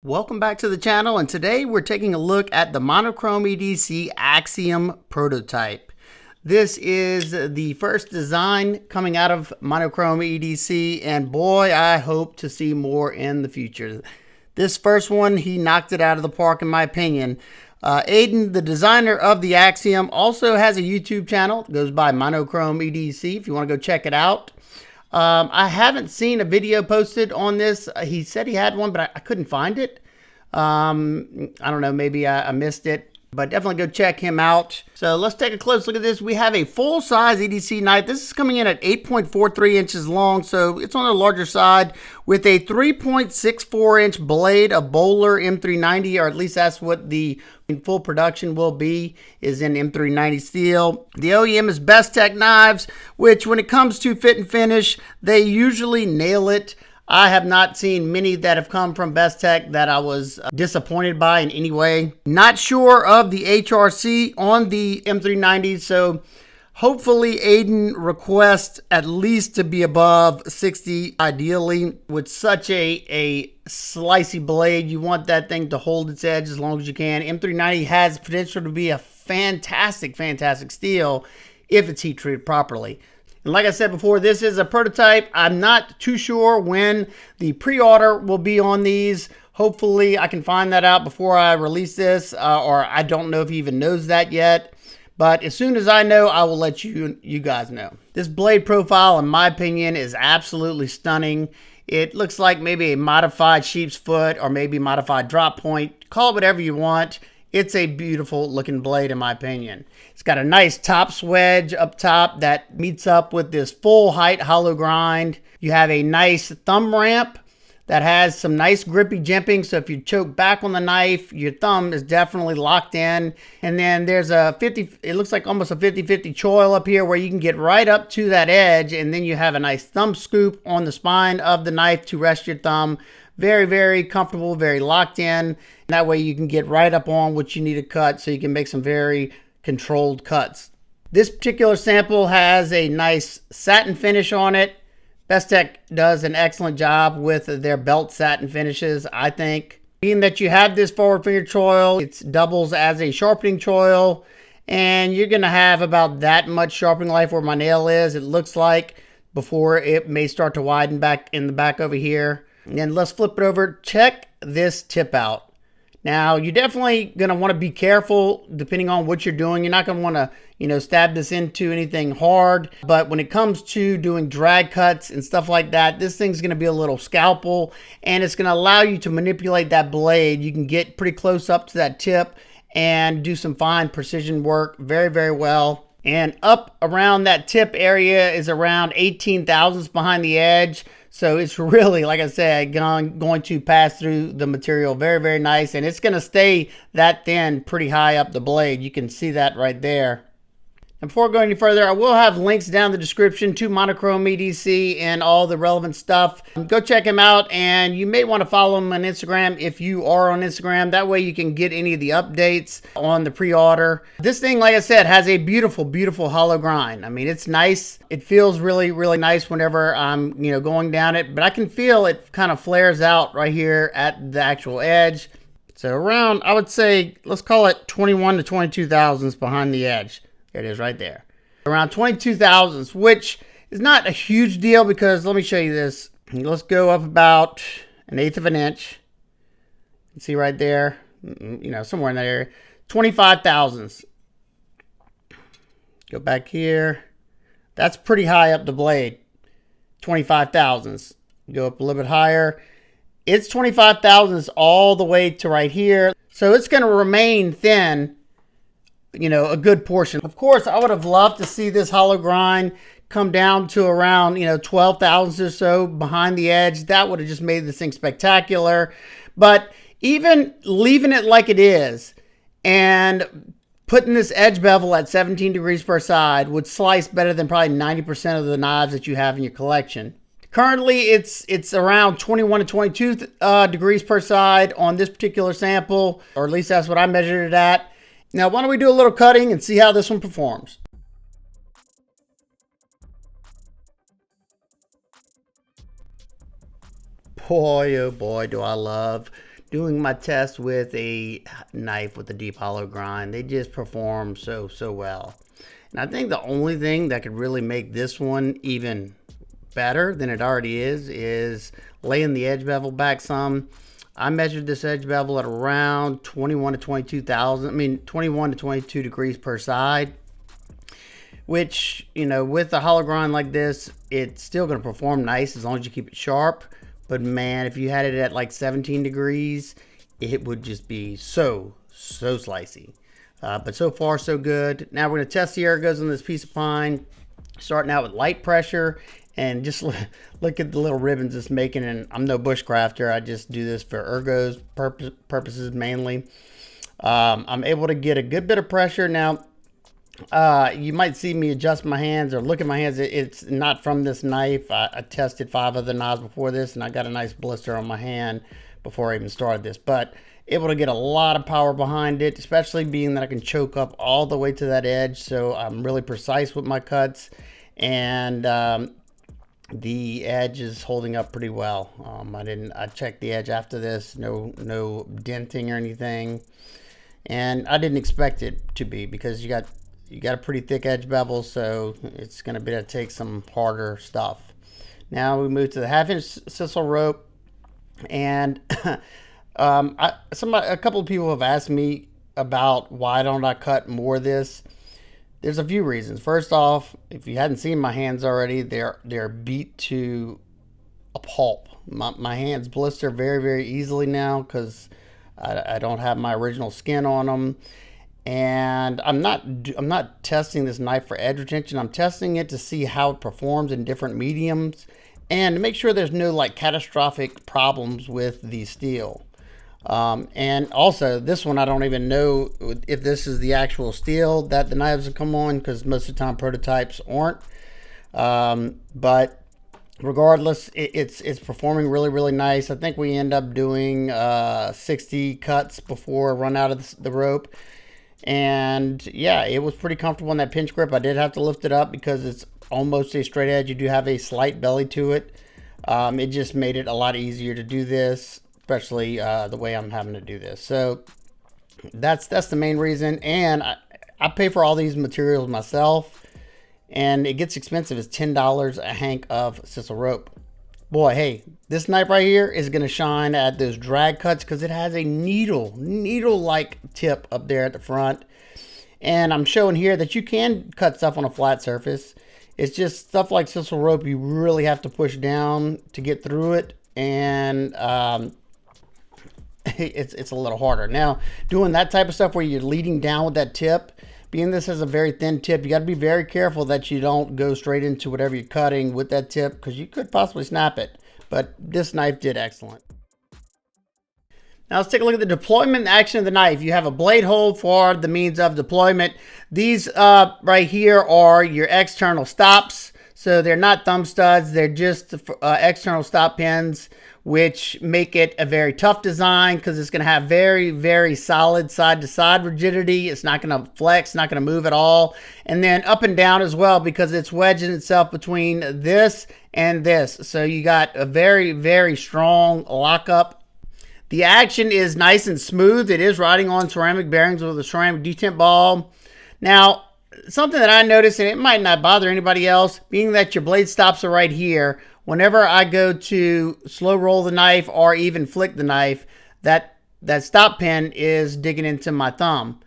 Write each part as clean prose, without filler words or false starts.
Welcome back to the channel, and today we're taking a look at the Monochrome EDC Axiom prototype. This is the first design coming out of Monochrome EDC, and boy, I hope to see more in the future. This first one, he knocked it out of the park in my opinion. Aiden, the designer of the Axiom, also has a YouTube channel. It goes by Monochrome EDC if you want to go check it out. I haven't seen a video posted on this. He said he had one, but I couldn't find it. I don't know, maybe I missed it, but definitely go check him out. So let's take a close look at this. We have a full-size EDC knife. This is coming in at 8.43 inches long, so it's on the larger side, with a 3.64-inch blade of Bowler M390, or at least that's what the full production will be, is in M390 steel. The OEM is Bestech Knives, which when it comes to fit and finish, they usually nail it. I have not seen many that have come from Bestech that I was disappointed by in any way. Not sure of the HRC on the M390, so hopefully Aiden requests at least to be above 60, ideally. With such a slicey blade, you want that thing to hold its edge as long as you can. M390 has potential to be a fantastic steel if it's heat treated properly. And like I said before, this is a prototype. I'm not too sure when the pre-order will be on these. Hopefully I can find that out before I release this, or I don't know if he even knows that yet. But as soon as I know, I will let you guys know. This blade profile, in my opinion, is absolutely stunning. It looks like maybe a modified sheep's foot or maybe modified drop point. Call it whatever you want. It's a beautiful looking blade in my opinion. It's got a nice top swedge up top that meets up with this full height hollow grind. You have a nice thumb ramp that has some nice grippy jimping, so if you choke back on the knife, your thumb is definitely locked in. And then there's a it looks like almost a 50-50 choil up here where you can get right up to that edge, and then you have a nice thumb scoop on the spine of the knife to rest your thumb. Very comfortable, very locked in. That way you can get right up on what you need to cut, so you can make some very controlled cuts. This particular sample has a nice satin finish on it. Bestech does an excellent job with their belt satin finishes, I think. Being that you have this forward finger choil, it doubles as a sharpening choil, and you're going to have about that much sharpening life where my nail is, it looks like, before it may start to widen back in the back over here. And then let's flip it over. Check this tip out. Now, you're definitely going to want to be careful depending on what you're doing. You're not going to want to, stab this into anything hard. But when it comes to doing drag cuts and stuff like that, this thing's going to be a little scalpel, and it's going to allow you to manipulate that blade. You can get pretty close up to that tip and do some fine precision work very well. And up around that tip area is around 18 thousandths behind the edge. So it's really, like I said, going to pass through the material very nice. And it's going to stay that thin pretty high up the blade. You can see that right there. And before going any further, I will have links down in the description to Monochrome EDC and all the relevant stuff. Go check him out, and you may want to follow him on Instagram if you are on Instagram. That way you can get any of the updates on the pre-order. This thing, like I said, has a beautiful hollow grind. I mean, it's nice. It feels really nice whenever I'm, going down it, but I can feel it kind of flares out right here at the actual edge. So around, I would say, let's call it 21 to 22 thousandths behind the edge. There it is right there. Around 22 thousandths, which is not a huge deal because let me show you this. Let's go up about 1/8 of an inch. You can see right there, somewhere in that area. 25 thousandths. Go back here. That's pretty high up the blade. 25 thousandths. Go up a little bit higher. It's 25 thousandths all the way to right here. So it's going to remain thin, a good portion. Of course, I would have loved to see this hollow grind come down to around, 12 thousandths or so behind the edge. That would have just made this thing spectacular. But even leaving it like it is and putting this edge bevel at 17 degrees per side would slice better than probably 90% of the knives that you have in your collection. Currently, it's around 21 to 22 degrees per side on this particular sample, or at least that's what I measured it at. Now, why don't we do a little cutting and see how this one performs? Boy, oh boy, do I love doing my test with a knife with a deep hollow grind. They just perform so well. And I think the only thing that could really make this one even better than it already is laying the edge bevel back some. I measured this edge bevel at around 21 to 22 degrees per side, which, you know, with a hollow grind like this, it's still going to perform nice as long as you keep it sharp. But man, if you had it at like 17 degrees, it would just be so slicey. But so far, so good. Now we're going to test the ergos on this piece of pine, starting out with light pressure. And just look at the little ribbons it's making. And I'm no bushcrafter. I just do this for ergos purposes mainly. I'm able to get a good bit of pressure. Now, you might see me adjust my hands or look at my hands. It's not from this knife. I tested 5 other knives before this, and I got a nice blister on my hand before I even started this. But able to get a lot of power behind it, especially being that I can choke up all the way to that edge. So I'm really precise with my cuts. And the edge is holding up pretty well. I checked the edge after this, no denting or anything, and I didn't expect it to be, because you got a pretty thick edge bevel, so it's going to be able to take some harder stuff. Now we move to the 1/2-inch sisal rope, and a couple of people have asked me about why don't I cut more of this. There's a few reasons. First off, if you hadn't seen my hands already, they're beat to a pulp. My hands blister very easily now because I don't have my original skin on them. And I'm not testing this knife for edge retention. I'm testing it to see how it performs in different mediums and to make sure there's no like catastrophic problems with the steel. And also this one, I don't even know if this is the actual steel that the knives have come on, because most of the time prototypes aren't. But regardless, it's performing really nice. I think we end up doing 60 cuts before I run out of the rope. And yeah, it was pretty comfortable in that pinch grip. I did have to lift it up because it's almost a straight edge. You do have a slight belly to it. It just made it a lot easier to do this, especially the way I'm having to do this. So that's the main reason. And I pay for all these materials myself, and it gets expensive. It's $10 a hank of sisal rope. Boy, hey, this knife right here is going to shine at those drag cuts because it has a needle-like tip up there at the front. And I'm showing here that you can cut stuff on a flat surface. It's just stuff like sisal rope, you really have to push down to get through it. And it's a little harder. Now, doing that type of stuff where you're leading down with that tip, being this has a very thin tip, you got to be very careful that you don't go straight into whatever you're cutting with that tip, because you could possibly snap it. But this knife did excellent. Now let's take a look at the deployment and action of the knife. You have a blade hole for the means of deployment. These right here are your external stops. So they're not thumb studs, they're just external stop pins, which make it a very tough design because it's going to have very solid side-to-side rigidity. It's not going to flex, not going to move at all. And then up and down as well, because it's wedging itself between this and this. So you got a very strong lockup. The action is nice and smooth. It is riding on ceramic bearings with a ceramic detent ball. Now, something that I noticed, and it might not bother anybody else, being that your blade stops are right here, whenever I go to slow roll the knife or even flick the knife, that stop pin is digging into my thumb.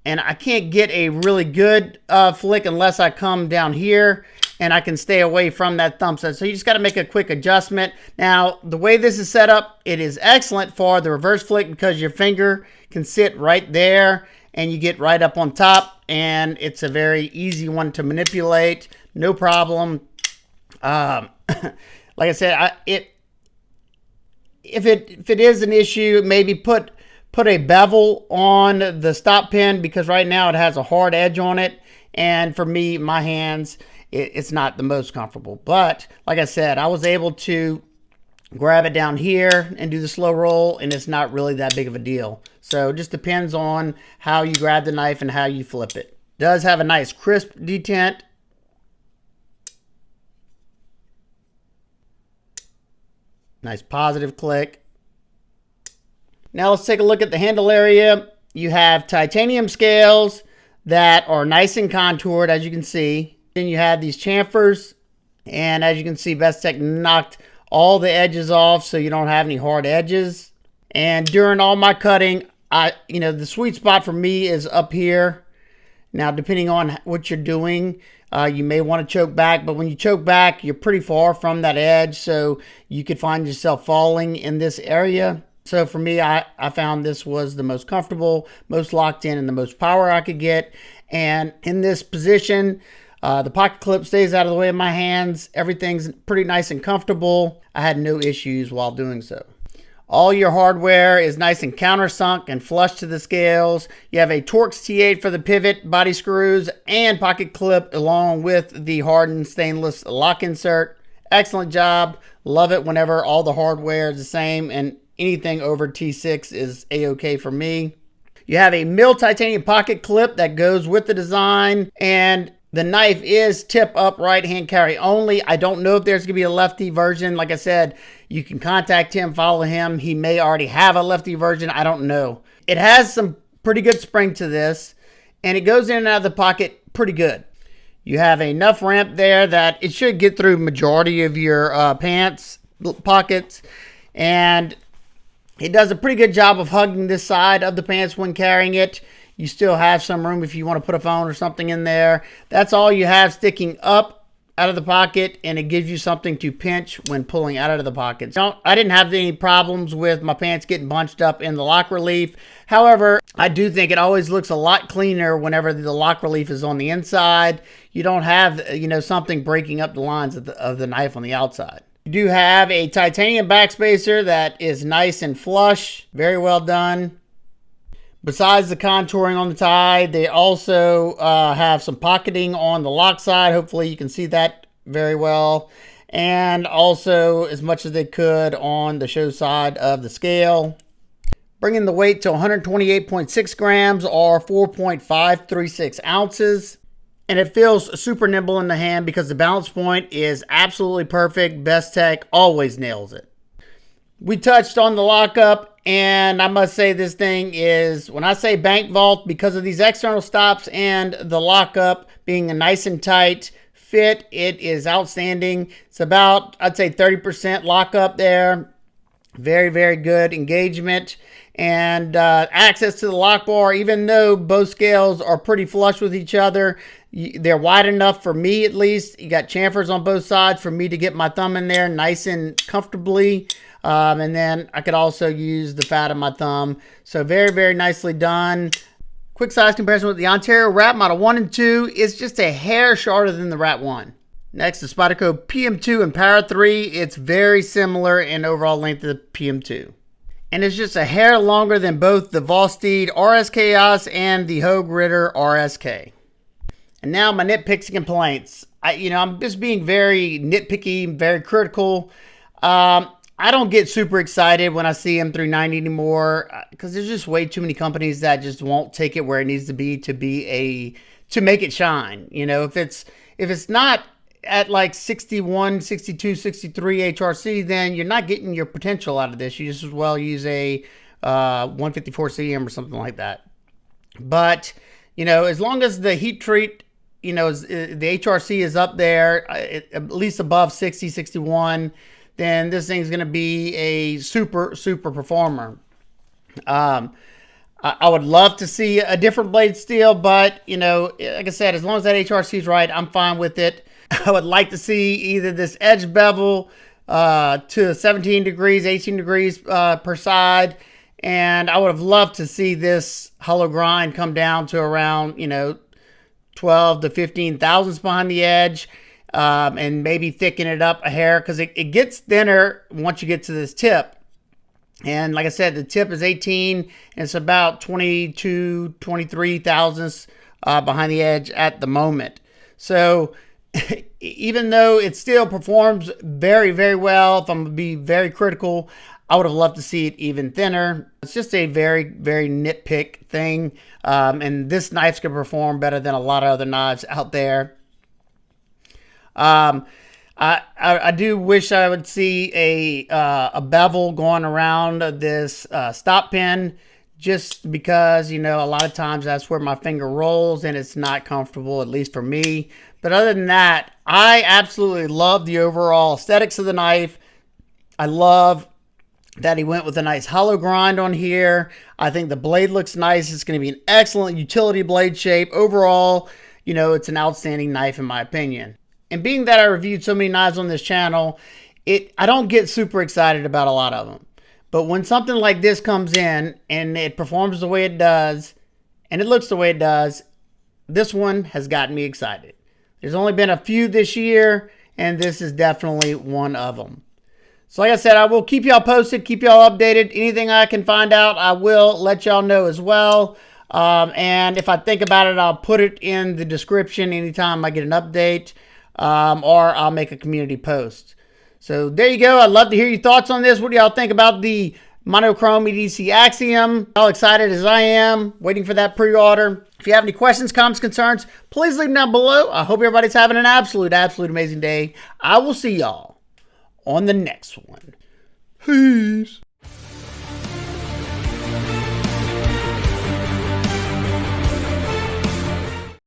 And I can't get a really good flick unless I come down here and I can stay away from that thumb stud. So you just got to make a quick adjustment. Now, the way this is set up, it is excellent for the reverse flick because your finger can sit right there and you get right up on top, and it's a very easy one to manipulate, no problem. Like I said, if it is an issue, maybe put a bevel on the stop pin, because right now it has a hard edge on it, and for me, my hands, it's not the most comfortable. But like I said, I was able to grab it down here and do the slow roll, and it's not really that big of a deal. So it just depends on how you grab the knife and how you flip it. It does have a nice crisp detent. Nice positive click. Now let's take a look at the handle area. You have titanium scales that are nice and contoured, as you can see. Then you have these chamfers, and as you can see, Bestech knocked all the edges off so you don't have any hard edges. And during all my cutting, the sweet spot for me is up here. Now, depending on what you're doing, you may want to choke back, but when you choke back, you're pretty far from that edge, so you could find yourself falling in this area. So for me, I found this was the most comfortable, most locked in, and the most power I could get. And in this position, the pocket clip stays out of the way of my hands. Everything's pretty nice and comfortable. I had no issues while doing so. All your hardware is nice and countersunk and flush to the scales. You have a Torx T8 for the pivot, body screws, and pocket clip along with the hardened stainless lock insert. Excellent job. Love it whenever all the hardware is the same, and anything over T6 is A-OK for me. You have a milled titanium pocket clip that goes with the design, and the knife is tip up right hand carry only. I don't know if there's going to be a lefty version. Like I said, you can contact him, follow him. He may already have a lefty version. I don't know. It has some pretty good spring to this, and it goes in and out of the pocket pretty good. You have enough ramp there that it should get through majority of your pants pockets, and it does a pretty good job of hugging this side of the pants when carrying it. You still have some room if you want to put a phone or something in there. That's all you have sticking up out of the pocket, and it gives you something to pinch when pulling out of the pocket. So I didn't have any problems with my pants getting bunched up in the lock relief. However, I do think it always looks a lot cleaner whenever the lock relief is on the inside. You don't have, something breaking up the lines of the knife on the outside. You do have a titanium backspacer that is nice and flush. Very well done. Besides the contouring on the tie, they also have some pocketing on the lock side. Hopefully you can see that very well. And also as much as they could on the show side of the scale. Bringing the weight to 128.6 grams or 4.536 ounces. And it feels super nimble in the hand because the balance point is absolutely perfect. Bestech always nails it. We touched on the lockup, and I must say this thing is, when I say bank vault, because of these external stops and the lockup being a nice and tight fit, it is outstanding. It's about, I'd say 30% lockup there. Very, very good engagement. And access to the lock bar, even though both scales are pretty flush with each other, they're wide enough for me at least. You got chamfers on both sides for me to get my thumb in there nice and comfortably. And then I could also use the fat of my thumb. So very, very nicely done. Quick size comparison with the Ontario Wrap Model 1 and 2 is just a hair shorter than the Wrap 1. Next, the Spyderco PM2 and Para 3. It's very similar in overall length of the PM2. And it's just a hair longer than both the Vosteed RS Chaos and the Hogue Ritter RSK. And now my nitpicks and complaints. I'm just being very nitpicky, very critical. I don't get super excited when I see M390 anymore because there's just way too many companies that just won't take it where it needs to make it shine. If it's not at like 61, 62, 63 HRC, then you're not getting your potential out of this. You just as well use a 154 CM or something like that. But, as long as the heat treat, the HRC is up there, at least above 60, 61, then this thing's going to be a super, super performer. I would love to see a different blade steel, but, like I said, as long as that HRC is right, I'm fine with it. I would like to see either this edge bevel to 17 degrees, 18 degrees per side, and I would have loved to see this hollow grind come down to around, 12 to 15 thousandths behind the edge. And maybe thicken it up a hair because it gets thinner once you get to this tip. And like I said, the tip is 18 and it's about 22, 23 thousandths behind the edge at the moment. So even though it still performs very, very well, if I'm going to be very critical, I would have loved to see it even thinner. It's just a very, very nitpick thing. And this knife's going to perform better than a lot of other knives out there. I I do wish I would see a bevel going around this stop pin, just because, you know, a lot of times that's where my finger rolls and it's not comfortable, at least for me. But other than that, I absolutely love the overall aesthetics of the knife. I love that he went with a nice hollow grind on here. I think the blade looks nice. It's going to be an excellent utility blade shape. Overall, you know, it's an outstanding knife in my opinion. And being that I reviewed so many knives on this channel, I don't get super excited about a lot of them. But when something like this comes in and it performs the way it does, and it looks the way it does, this one has gotten me excited. There's only been a few this year, and this is definitely one of them. So like I said, I will keep y'all posted, keep y'all updated. Anything I can find out, I will let y'all know as well. And if I think about it, I'll put it in the description anytime I get an update, or I'll make a community post. So there you go. I'd love to hear your thoughts on this. What do y'all think about the Monochrome EDC Axiom? How excited as I am, waiting for that pre-order. If you have any questions, comments, concerns, please leave them down below. I hope everybody's having an absolute amazing day. I will see y'all on the next one. Peace.